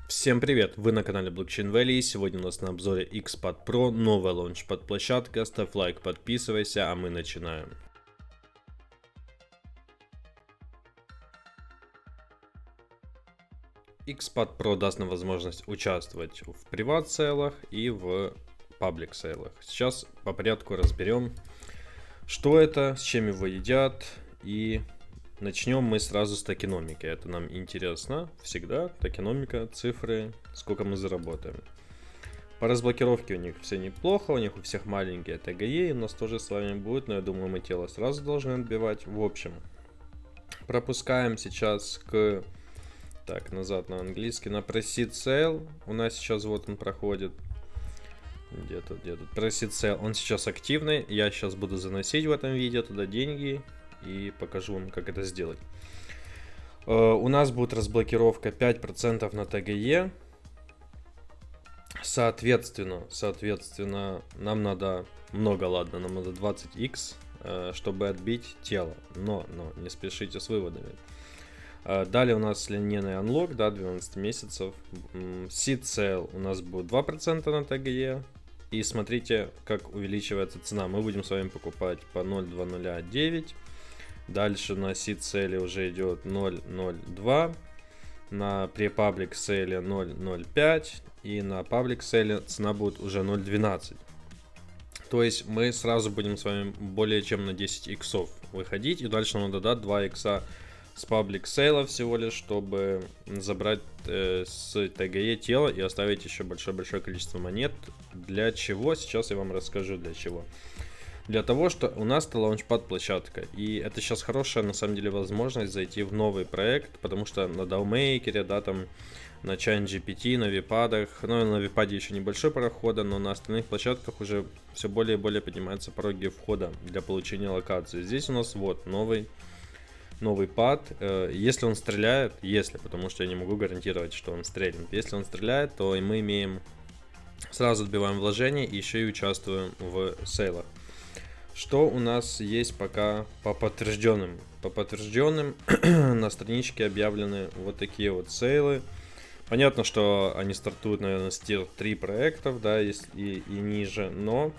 Всем привет! Вы на канале Blockchain Valley. Сегодня у нас на обзоре XPad Pro, новая лаунчпад площадка. Ставь лайк, подписывайся, а мы начинаем. XPad Pro даст нам возможность участвовать в приват-сейлах и в паблик-сейлах. Сейчас по порядку разберем, что это, с чем его едят, и начнем мы сразу с токеномики. Это нам интересно всегда. Токеномика, цифры, сколько мы заработаем. По разблокировке у них все неплохо, у них у всех маленькие ТГЕ, у нас тоже с вами будет, но я думаю, мы тело сразу должны отбивать. В общем, пропускаем сейчас к... Так, назад на английский, на Proceed Sale. У нас сейчас вот он проходит. Где тут? Proceed Sale, он сейчас активный. Я сейчас буду заносить в этом видео туда деньги и покажу вам, как это сделать. У нас будет разблокировка 5% на ТГЕ. Соответственно, нам надо много, ладно, нам надо 20х, чтобы отбить тело. Но не спешите с выводами. Далее у нас линейный unlock, да, 12 месяцев. Seed Sale у нас будет 2% на ТГЕ. И смотрите, как увеличивается цена. Мы будем с вами покупать по 0.209. Дальше на Seed Sale уже идет 0.02. На Pre-Public Sale 0.05. И на Public Sale цена будет уже 0.12. То есть мы сразу будем с вами более чем на 10 иксов выходить. И дальше нам дадут 2 икса с Public Sale всего лишь, чтобы забрать с ТГЕ тело и оставить еще большое-большое количество монет. Для чего? Сейчас я вам расскажу для чего. Для того, что у нас это лаунчпад площадка. И это сейчас хорошая на самом деле возможность зайти в новый проект, потому что на DAOmaker, да, там на ChainGPT, на випадах, ну на випаде еще небольшой прохода, но на остальных площадках уже все более и более поднимаются пороги входа для получения локации. Здесь у нас вот новый пад. Если он стреляет, потому что я не могу гарантировать, что он стрельнет. Если он стреляет, то и мы имеем, сразу отбиваем вложения и еще и участвуем в сейлах. Что у нас есть пока по подтвержденным? По подтвержденным на страничке объявлены вот такие вот сейлы. Понятно, что они стартуют, наверное, с тир 3 проектов, да, и ниже, но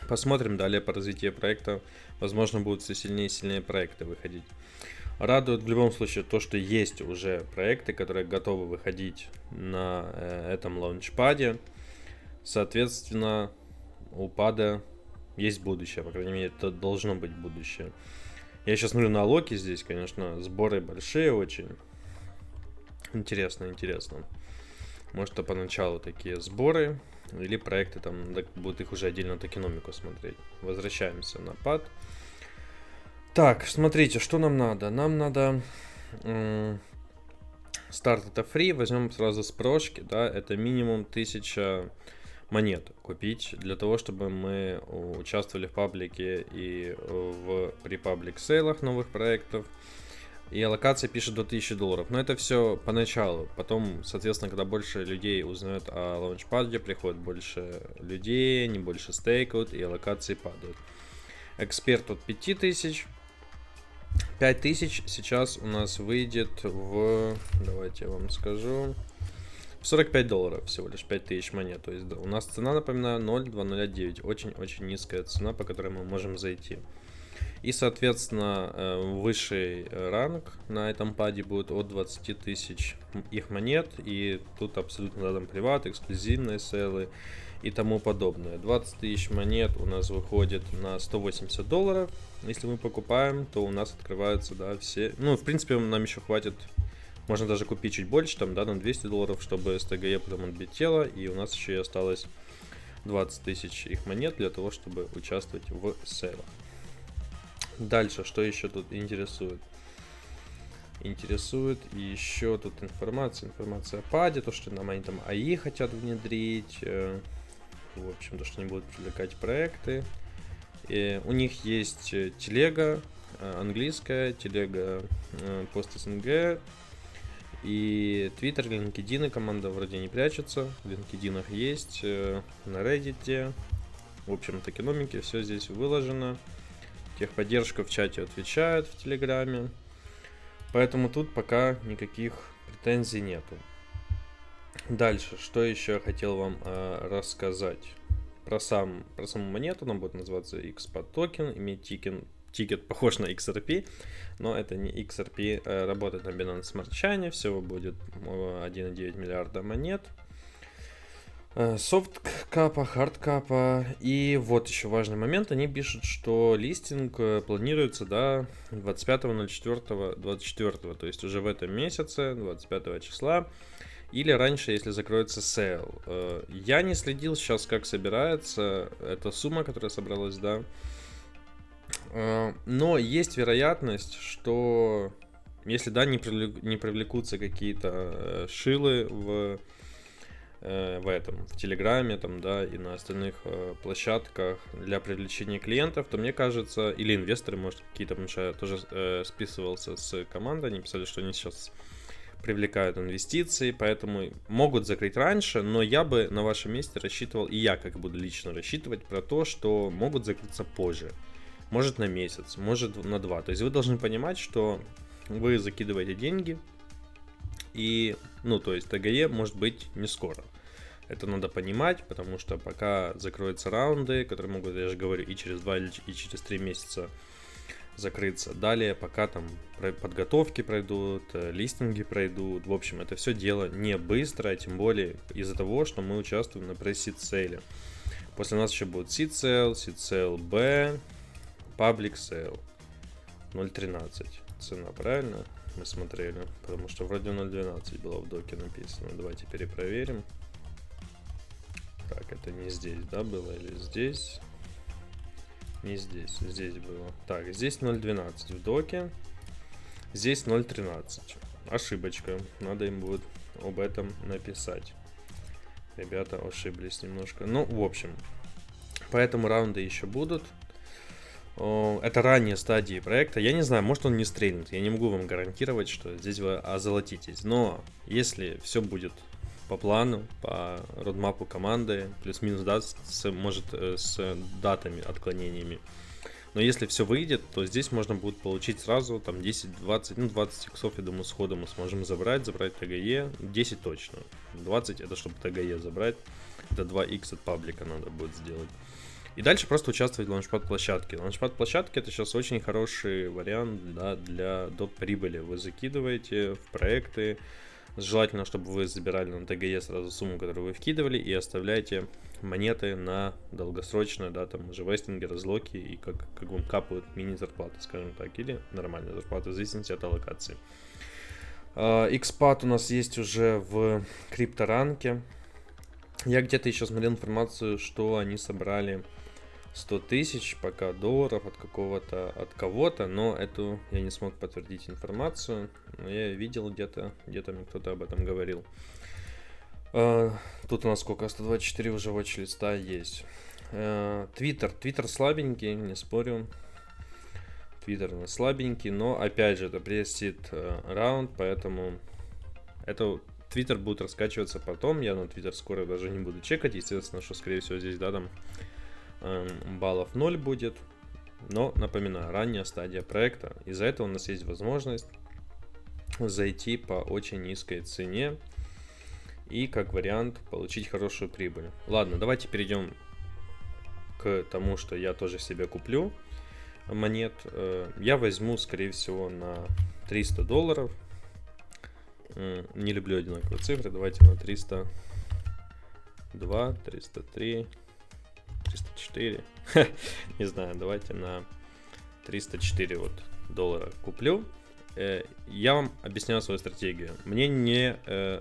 посмотрим далее по развитию проекта. Возможно, будут все сильнее и сильнее проекты выходить. Радует в любом случае то, что есть уже проекты, которые готовы выходить на этом лаунчпаде. Соответственно, у пада есть будущее, по крайней мере, это должно быть будущее. Я сейчас смотрю на локи здесь, конечно, сборы большие очень. Интересно. Может, это поначалу такие сборы, или проекты там будут их уже отдельно токеномику смотреть. Возвращаемся на пад. Так, смотрите, что нам надо. Нам надо старт это free, возьмем сразу с прошки, да, это минимум 1000 монет купить для того, чтобы мы участвовали в паблике и при паблик сейлах новых проектов. И аллокация пишет до $1000. Но это все поначалу. Потом, соответственно, когда больше людей узнают о лаунчпаде, приходит больше людей, они больше стейкают, и аллокации падают. Эксперт от 5000. 5000 сейчас у нас выйдет в... Давайте я вам скажу. В $45 всего лишь 5000 монет. То есть да, у нас цена, напоминаю, 0.209. Очень низкая цена, по которой мы можем зайти. И, соответственно, высший ранг на этом паде будет от 20 тысяч их монет. И тут абсолютно рядом приват, эксклюзивные селы и тому подобное. 20 тысяч монет у нас выходит на $180. Если мы покупаем, то у нас открываются, да, все... Ну, в принципе, нам еще хватит... Можно даже купить чуть больше, там, да, на $200, чтобы с ТГЕ потом отбить тело. И у нас еще и осталось 20 тысяч их монет для того, чтобы участвовать в сейлах. Дальше, что еще тут интересует? Интересует еще тут информация о паде, то, что нам они там АИ хотят внедрить. В общем, то, что они будут привлекать проекты. И у них есть телега английская, телега пост СНГ. И Twitter, LinkedIn, команда вроде не прячется. В LinkedIn есть, на Reddit. В общем, токеномики, все здесь выложено. Техподдержка в чате отвечает в Телеграме. Поэтому тут пока никаких претензий нету. Дальше, что еще я хотел вам рассказать. Про саму монету, она будет называться XPAT токен, иметь тикет похож на XRP, но это не XRP, работает на Binance Smart Chain, всего будет 1,9 миллиарда монет. Софт капа, хард капа. И вот еще важный момент. Они пишут, что листинг планируется до 25.04.24, то есть уже в этом месяце, 25 числа. Или раньше, если закроется сейл. Я не следил сейчас, как собирается эта сумма, которая собралась, да. Но есть вероятность, что если, да, не привлекутся какие-то шилы в Телеграме, там, да, и на остальных площадках для привлечения клиентов, то мне кажется, или инвесторы, может, какие-то, потому что я тоже списывался с командой, они писали, что они сейчас привлекают инвестиции, поэтому могут закрыть раньше, но я бы на вашем месте рассчитывал, и я как буду лично рассчитывать про то, что могут закрыться позже. Может на месяц, может на 2. То есть вы должны понимать, что вы закидываете деньги, и, ну, то есть ТГЕ может быть не скоро. Это надо понимать, потому что пока закроются раунды, которые могут, я же говорю, и через 2, и через 3 месяца закрыться. Далее, пока там подготовки пройдут, листинги пройдут. В общем, это все дело не быстро, тем более из-за того, что мы участвуем на пресс-сид сейле. После нас еще будет seed sale B, public sale 0.13. Цена, правильно? Мы смотрели, потому что вроде 0.12 было в доке написано. Давайте перепроверим. Так, это не здесь, да, было или здесь? Не здесь, здесь было. Так, здесь 0.12 в доке. Здесь 0.13. Ошибочка. Надо им будет об этом написать. Ребята ошиблись немножко. Ну, в общем. Поэтому раунды еще будут. Это ранние стадии проекта. Я не знаю, может он не стрельнет. Я не могу вам гарантировать, что здесь вы озолотитесь. Но если все будет по плану, по родмапу команды, плюс-минус, да, может с датами, отклонениями. Но если все выйдет, то здесь можно будет получить сразу там 10-20, ну 20 иксов, я думаю, сходу мы сможем забрать ТГЕ, 10 точно. 20 это чтобы ТГЕ забрать, это 2 икс от паблика надо будет сделать. И дальше просто участвовать в лаунчпад-площадке. Лаунчпад-площадки это сейчас очень хороший вариант, да, для доп. Прибыли. Вы закидываете в проекты. Желательно, чтобы вы забирали на ТГЕ сразу сумму, которую вы вкидывали, и оставляете монеты на долгосрочные, да, там уже вестинги, разлоки, и как вам капают мини-зарплаты, скажем так, или нормальные зарплаты, в зависимости от аллокации. XPAT у нас есть уже в крипторанке. Я где-то еще смотрел информацию, что они собрали 100 тысяч пока долларов от кого-то, но эту я не смог подтвердить информацию, но я видел где-то мне кто-то об этом говорил. Тут у нас сколько? 124 уже watch-листа есть. Твиттер слабенький, не спорю. Твиттер у нас слабенький, но опять же это пресс-сид раунд, поэтому это Твиттер будет раскачиваться потом. Я на Твиттер скоро даже не буду чекать, естественно, что скорее всего здесь, да, там баллов 0 будет. Но, напоминаю, ранняя стадия проекта. Из-за этого у нас есть возможность зайти по очень низкой цене и, как вариант, получить хорошую прибыль. Ладно, давайте перейдем к тому, что я тоже себе куплю монет. Я возьму, скорее всего, на $300. Не люблю одинаковые цифры. Давайте на 302, 303, 304. Не знаю, давайте на 304 вот доллара куплю. Я вам объясняю свою стратегию. Мне не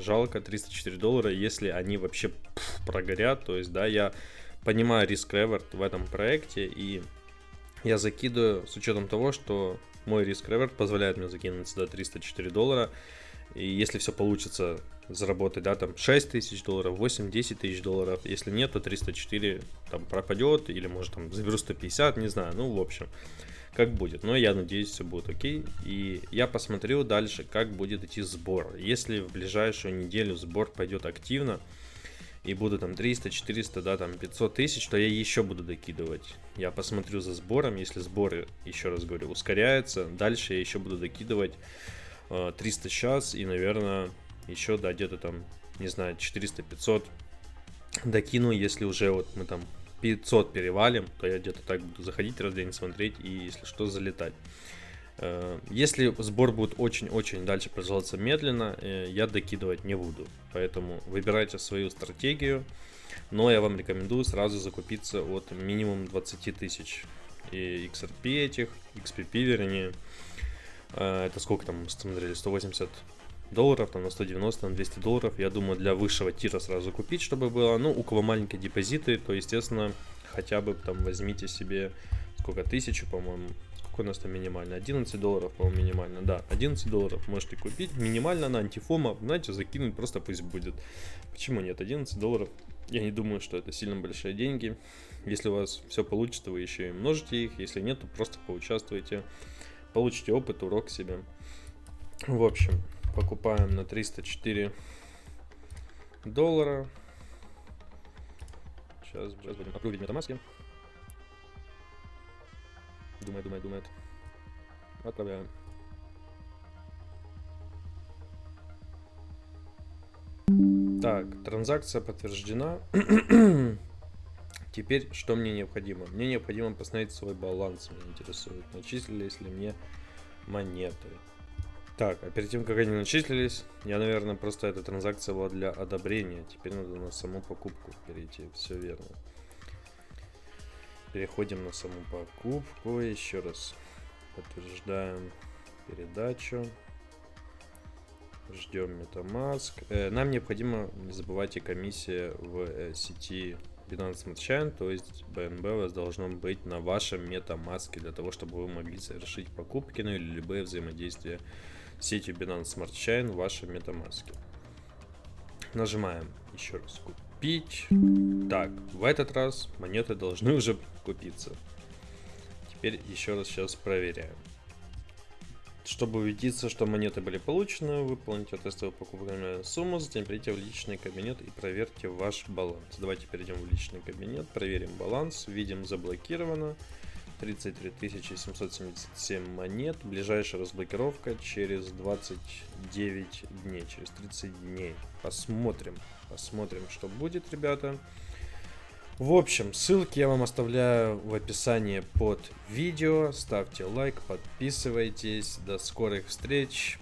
жалко $304, если они вообще прогорят. То есть, да, я понимаю риск-реверт в этом проекте, и я закидываю с учетом того, что мой риск-реверт позволяет мне закинуть сюда $304. И если все получится заработать, да, там $6 тысяч, $8-10 тысяч, если нет, то 304 там пропадет, или может там заберу 150, не знаю, ну в общем, как будет. Но я надеюсь, все будет окей. И я посмотрю дальше, как будет идти сбор. Если в ближайшую неделю сбор пойдет активно, и буду там 300, 400, да, там 500 тысяч, то я еще буду докидывать. Я посмотрю за сбором, если сборы, еще раз говорю, ускоряются, дальше я еще буду докидывать 300 сейчас и, наверное, еще, да, где-то там не знаю, 400-500 докину, если уже вот мы там 500 перевалим, то я где-то так буду заходить раз в день, смотреть и, если что, залетать. Если сбор будет очень-очень дальше продолжаться медленно, я докидывать не буду. Поэтому выбирайте свою стратегию. Но я вам рекомендую сразу закупиться от минимум 20 тысяч. И XRP этих, XPP вернее. Это сколько там смотрели? 180 долларов, там на 190, на 200 долларов. Я думаю, для высшего тира сразу купить, чтобы было. Ну, у кого маленькие депозиты, то, естественно, хотя бы там возьмите себе сколько, 1000, по-моему. Сколько у нас там минимально? 11 долларов, по-моему, минимально. Да, 11 долларов можете купить. Минимально на антифома, знаете, закинуть, просто пусть будет. Почему нет? 11 долларов. Я не думаю, что это сильно большие деньги. Если у вас все получится, вы еще и множите их. Если нет, то просто поучаствуйте. Получите опыт, урок себе. В общем, покупаем на 304 доллара. Сейчас будем опробовать MetaMask. Думает. Отправляем. Так, транзакция подтверждена. Теперь что мне необходимо? Мне необходимо посмотреть свой баланс, меня интересует, начислились ли мне монеты. Так, а перед тем, как они начислились, наверное, просто эта транзакция была для одобрения. Теперь надо на саму покупку перейти, все верно. Переходим на саму покупку, еще раз подтверждаем передачу. Ждем MetaMask. Нам необходимо, не забывайте, комиссия в сети Binance Smart Chain, то есть BNB у вас должно быть на вашем MetaMask для того, чтобы вы могли совершить покупки, ну или любые взаимодействия с сетью Binance Smart Chain в вашем MetaMask. Нажимаем еще раз купить. Так, в этот раз монеты должны уже купиться. Теперь еще раз сейчас проверяем. Чтобы убедиться, что монеты были получены, выполните тестовую покупную сумму, затем перейдите в личный кабинет и проверьте ваш баланс. Давайте перейдем в личный кабинет, проверим баланс, видим заблокировано 33 777 монет, ближайшая разблокировка через 29 дней, через 30 дней. Посмотрим, что будет, ребята. В общем, ссылки я вам оставляю в описании под видео. Ставьте лайк, подписывайтесь. До скорых встреч.